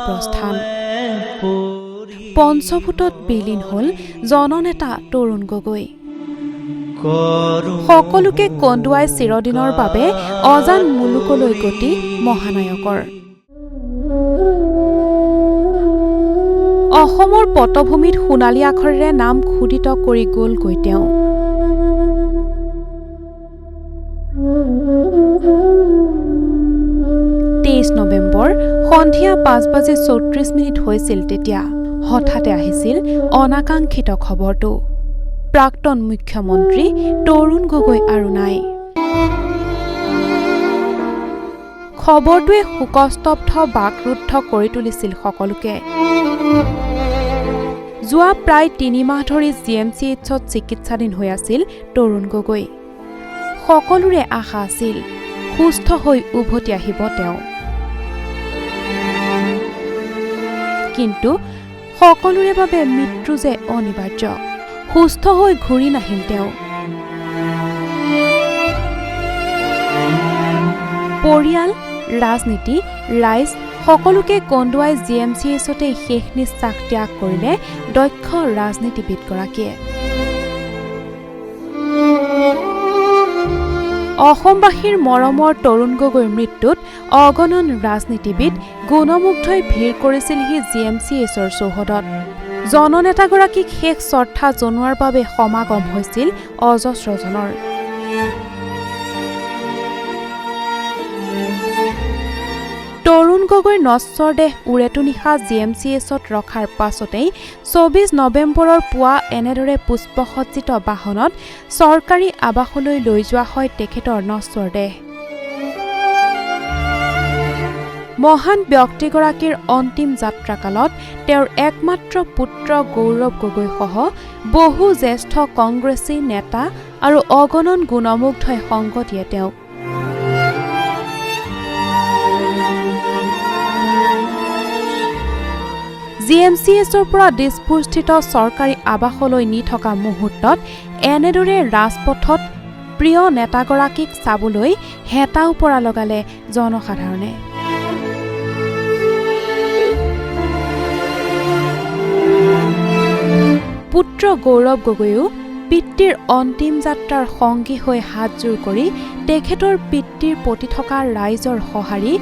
প্ৰস্থান পঞ্চভূতত বিলীন হ'ল জননেতা তৰুণ গগৈ সকলোকে কন্দুৱাই চিৰদিনৰ বাবে অজান মুলুকলৈ গতি মহানায়কৰ অসমৰ পটভূমিত সোণালী আখৰেৰে নাম খোদিত কৰি গ'লগৈ তেওঁ 23 নৱেম্বৰ সন্ধিয়া 5:34 হৈছিল তেতিয়া হঠাতে আহিছিল অনাকাংক্ষিত খবৰটো প্ৰাক্তন মুখ্যমন্ত্ৰী তৰুণ গগৈ আৰু নাই খবৰটোৱে শোকস্তব্ধ বাকৰুদ্ধ কৰি তুলিছিল সকলোকে যোৱা প্ৰায় 3 মাহ ধৰি জিএমচিএইচত চিকিৎসাধীন হৈ আছিল তৰুণ গগৈ সকলোৰে আশা আছিল সুস্থ হৈ উভতি আহিব তেওঁ কিন্তু সকলোৰে বাবে মৃত্যু যে অনিবাৰ্য সুস্থ হৈ ঘূৰি নাহিল তেওঁ পৰিয়াল ৰাজনীতি ৰাইজ সকলোকে কন্দুৱাই জিএমচিএইচতে শেষ নিশ্বাস ত্যাগ কৰিলে দক্ষ ৰাজনীতিবিদগৰাকীয়ে অসমবাসীৰ মৰমৰ তৰুণ গগৈৰ মৃত্যুত অগণন ৰাজনীতিবিদ গুণমুগ্ধই ভিৰ কৰিছিলহি জিএমচিএইচৰ চৌহদত জননেতাগৰাকীক শেষ শ্ৰদ্ধা জনোৱাৰ বাবে সমাগম হৈছিল অজস্ৰজনৰ তৰুণ গগৈৰ নশ্বৰ দেহ উৰেটো নিশা জিএমচিএইচত ৰখাৰ পাছতেই 24 নৱেম্বৰৰ পুৱা এনেদৰে পুষ্পসজ্জিত বাহনত চৰকাৰী আৱাসলৈ লৈ যোৱা হয় তেখেতৰ নশ্বৰ দেহ মহান ব্যক্তিগৰাকীৰ অন্তিম যাত্ৰাকালত তেওঁৰ একমাত্ৰ পুত্ৰ গৌৰৱ গগৈ সহ বহু জ্যেষ্ঠ কংগ্ৰেছী নেতা আৰু অগণন গুণমুগ্ধই সংগ দিয়ে তেওঁক জিএমচিএইচৰ পৰা দিছপুৰস্থিত চৰকাৰী আৱাসলৈ নি থকা মুহূৰ্তত এনেদৰে ৰাজপথত প্ৰিয় নেতাগৰাকীক চাবলৈ হেতা উপৰা লগালে জনসাধাৰণে পুত্ৰ গৌৰৱ গগৈও পিতৃৰ অন্তিম যাত্ৰাৰ সংগী হৈ হাতজোৰ কৰি তেখেতৰ পিতৃৰ প্ৰতি থকা ৰাইজৰ সঁহাৰি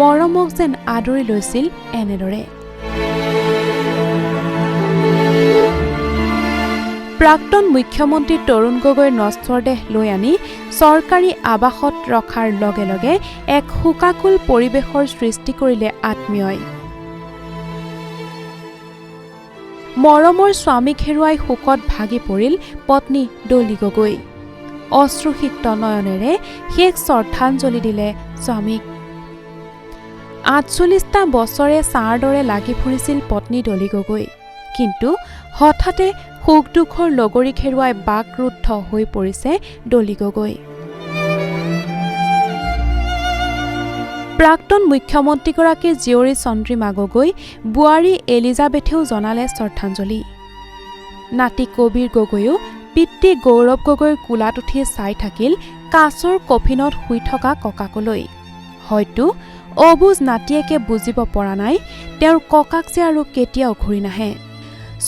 মৰমক যেন আদৰি লৈছিল এনেদৰে প্ৰাক্তন মুখ্যমন্ত্ৰী তৰুণ গগৈৰ নশ্বৰ দেহ লৈ আনি চৰকাৰী আৱাসত ৰখাৰ লগে লগে এক শোকাকুল পৰিৱেশৰ সৃষ্টি কৰিলে আত্মীয়ই মৰমৰ স্বামীক হেৰুৱাই শোকত ভাগি পৰিল পত্নী ডলি গগৈ অশ্ৰুসিক্ত নয়নেৰে শেষ শ্ৰদ্ধাঞ্জলি দিলে স্বামীক ৪৮টা বছৰে ছাৰ দৰে লাগি ফুৰিছিল পত্নী ডলি গগৈ কিন্তু হঠাতে সুখ দুখৰ লগৰীক হেৰুৱাই বাকৰুদ্ধ হৈ পৰিছে ডলি গগৈ প্ৰাক্তন মুখ্যমন্ত্ৰীগৰাকীৰ জীয়ৰী চন্দ্ৰিমা গগৈ বোৱাৰী এলিজাবেথেও জনালে শ্ৰদ্ধাঞ্জলি নাতি কবিৰ গগৈও পিতৃ গৌৰৱ গগৈৰ কোলাত উঠি চাই থাকিল কাছৰ কফিনত শুই থকা ককাকলৈ হয়তো অবুজ নাতিয়েকে বুজিব পৰা নাই তেওঁৰ ককাক যে আৰু কেতিয়াও ঘূৰি নাহে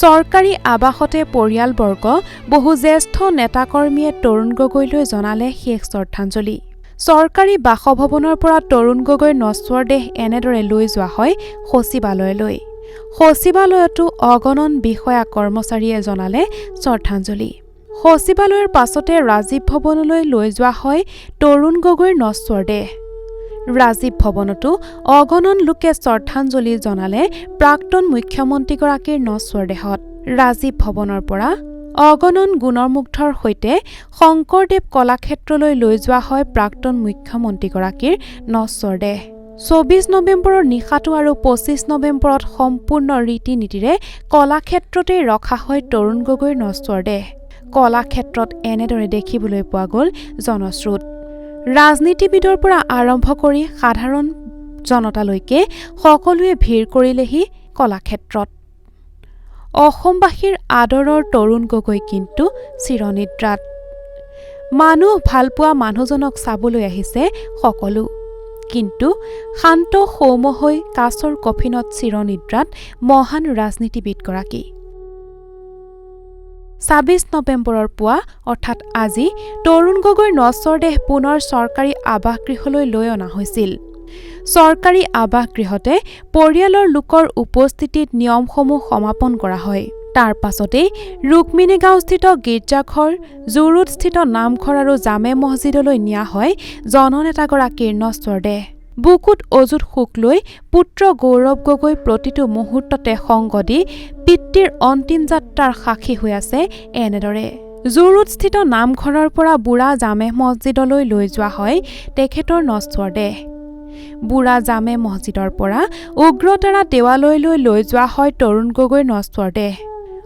চৰকাৰী আৱাসতে পৰিয়ালবৰ্গ বহু জ্যেষ্ঠ নেতাকৰ্মীয়ে তৰুণ গগৈলৈ জনালে শেষ শ্ৰদ্ধাঞ্জলি চৰকাৰী বাসভৱনৰ পৰা তৰুণ গগৈৰ নশ্বৰ দেহ এনেদৰে লৈ যোৱা হয় সচিবালয়লৈ সচিবালয়তো অগণন বিষয়া কৰ্মচাৰীয়ে জনালে শ্ৰদ্ধাঞ্জলি সচিবালয়ৰ পাছতে ৰাজীৱ ভৱনলৈ লৈ যোৱা হয় তৰুণ গগৈৰ নশ্বৰ দেহ ৰাজীৱ ভৱনতো অগণন লোকে শ্ৰদ্ধাঞ্জলি জনালে প্ৰাক্তন মুখ্যমন্ত্ৰীগৰাকীৰ নশ্বৰ দেহত ৰাজীৱ ভৱনৰ পৰা অগণন গুণমুগ্ধৰ সৈতে শংকৰদেৱ কলাক্ষেত্ৰলৈ লৈ যোৱা হয় প্ৰাক্তন মুখ্যমন্ত্ৰীগৰাকীৰ নশ্বৰ দেহ ২৪ নৱেম্বৰৰ নিশাটো আৰু ২৫ নৱেম্বৰত সম্পূৰ্ণ ৰীতি নীতিৰে কলাক্ষেত্ৰতে ৰখা হয় তৰুণ গগৈৰ নশ্বৰ দেহ কলাক্ষেত্ৰত এনেদৰে দেখিবলৈ পোৱা গ'ল জনস্ৰোত ৰাজনীতিবিদৰ পৰা আৰম্ভ কৰি সাধাৰণ জনতালৈকে সকলোৱে ভিৰ কৰিলেহি কলাক্ষেত্ৰত অসমবাসীৰ আদৰৰ তৰুণ গগৈ কিন্তু চিৰনিদ্ৰাত মানুহ ভালপোৱা মানুহজনক চাবলৈ আহিছে সকলো কিন্তু শান্ত সৌম্য হৈ কাছৰ কফিনত চিৰনিদ্ৰাত মহান ৰাজনীতিবিদগৰাকী ২৬ নৱেম্বৰৰ পুৱা অৰ্থাৎ আজি তৰুণ গগৈৰ নশ্বৰ দেহ পুনৰ চৰকাৰী আৱাসগৃহলৈ লৈ অনা হৈছিল চৰকাৰী আৱাসগৃহতে পৰিয়ালৰ লোকৰ উপস্থিতিত নিয়মসমূহ সমাপন কৰা হয় তাৰ পাছতে ৰুক্মিণীগাঁওস্থিত গীৰ্জাঘৰ জুৰুডস্থিত নামঘৰ আৰু জামে মছজিদলৈ নিয়া হয় জননেতাগৰাকীৰ নশ্বৰ দেহ বুকুত অযুত শোক লৈ পুত্ৰ গৌৰৱ গগৈ প্ৰতিটো মুহূৰ্ততে সংগ দি পিতৃৰ অন্তিম যাত্ৰাৰ সাক্ষী হৈ আছে এনেদৰে জুৰুডস্থিত নামঘৰৰ পৰা বুঢ়া জামে মছজিদলৈ লৈ যোৱা হয় তেখেতৰ নশ্বৰ দেহ বুঢ়া জামে মছজিদৰ পৰা উগ্ৰতাৰা দেৱালয়লৈ লৈ যোৱা হয় তৰুণ গগৈৰ নশ্বৰ দেহ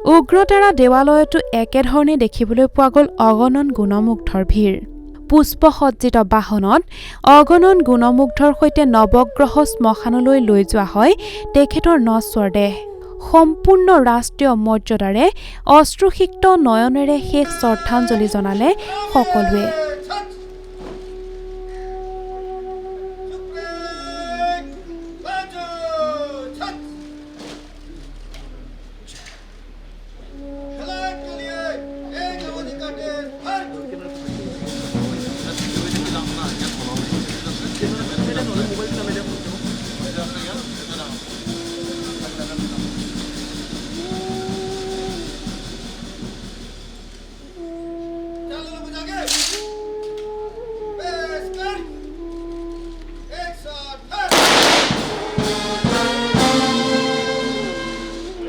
উগ্ৰতাৰা দেৱালয়তো একেধৰণে দেখিবলৈ পোৱা গ'ল অগণন গুণমুগ্ধৰ ভিৰ পুষ্পসজ্জিত বাহনত অগণন গুণমুগ্ধৰ সৈতে নৱগ্ৰহ শ্মশানলৈ লৈ যোৱা হয় তেখেতৰ নশ্বৰ দেহ সম্পূৰ্ণ ৰাষ্ট্ৰীয় মৰ্যাদাৰে অশ্ৰুসিক্ত নয়নেৰে শেষ শ্ৰদ্ধাঞ্জলি জনালে সকলোৱে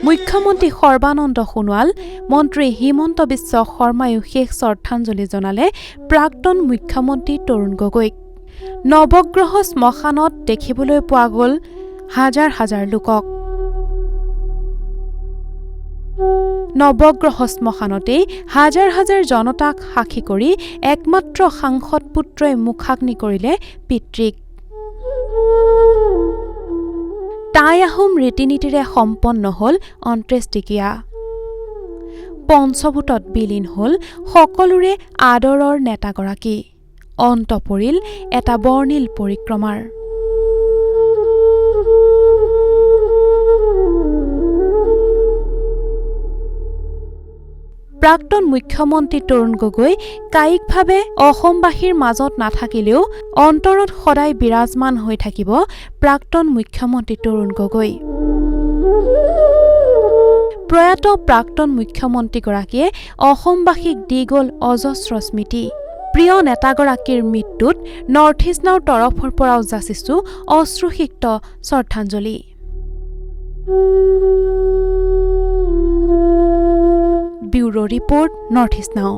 মুখ্যমন্ত্ৰী সৰ্বানন্দ সোণোৱাল মন্ত্ৰী হিমন্ত বিশ্ব শৰ্মায়ো শেষ শ্ৰদ্ধাঞ্জলি জনালে প্ৰাক্তন মুখ্যমন্ত্ৰী তৰুণ গগৈক নৱগ্ৰহ শ্মশানত দেখিবলৈ পোৱা গ'ল হাজাৰ হাজাৰ লোকক নৱগ্ৰহ শ্মশানতেই হাজাৰ হাজাৰ জনতাক সাক্ষী কৰি একমাত্ৰ সাংসদ পুত্ৰই মুখাগ্নি কৰিলে পিতৃক টাই আহোম ৰীতি-নীতিৰে সম্পন্ন হ'ল অন্ত্যেষ্টিক্ৰিয়া পঞ্চভূতত বিলীন হ'ল সকলোৰে আদৰৰ নেতাগৰাকী অন্ত পৰিল এটা বৰ্ণিল পৰিক্ৰমাৰ প্ৰাক্তন মুখ্যমন্ত্ৰী তৰুণ গগৈ কায়িকভাৱে অসমবাসীৰ মাজত নাথাকিলেও অন্তৰত সদায় বিৰাজমান হৈ থাকিব প্ৰাক্তন মুখ্যমন্ত্ৰী তৰুণ গগৈ প্ৰয়াত প্ৰাক্তন মুখ্যমন্ত্ৰীগৰাকীয়ে অসমবাসীক দি গ'ল অজস্ৰ স্মৃতি প্ৰিয় নেতাগৰাকীৰ মৃত্যুত নৰ্থ ইষ্ট নাওৰ তৰফৰ পৰাও যাচিছো অশ্ৰুসিক্ত শ্ৰদ্ধাঞ্জলি ব্যুৰো ৰিপৰ্ট নৰ্থ ইষ্ট নাও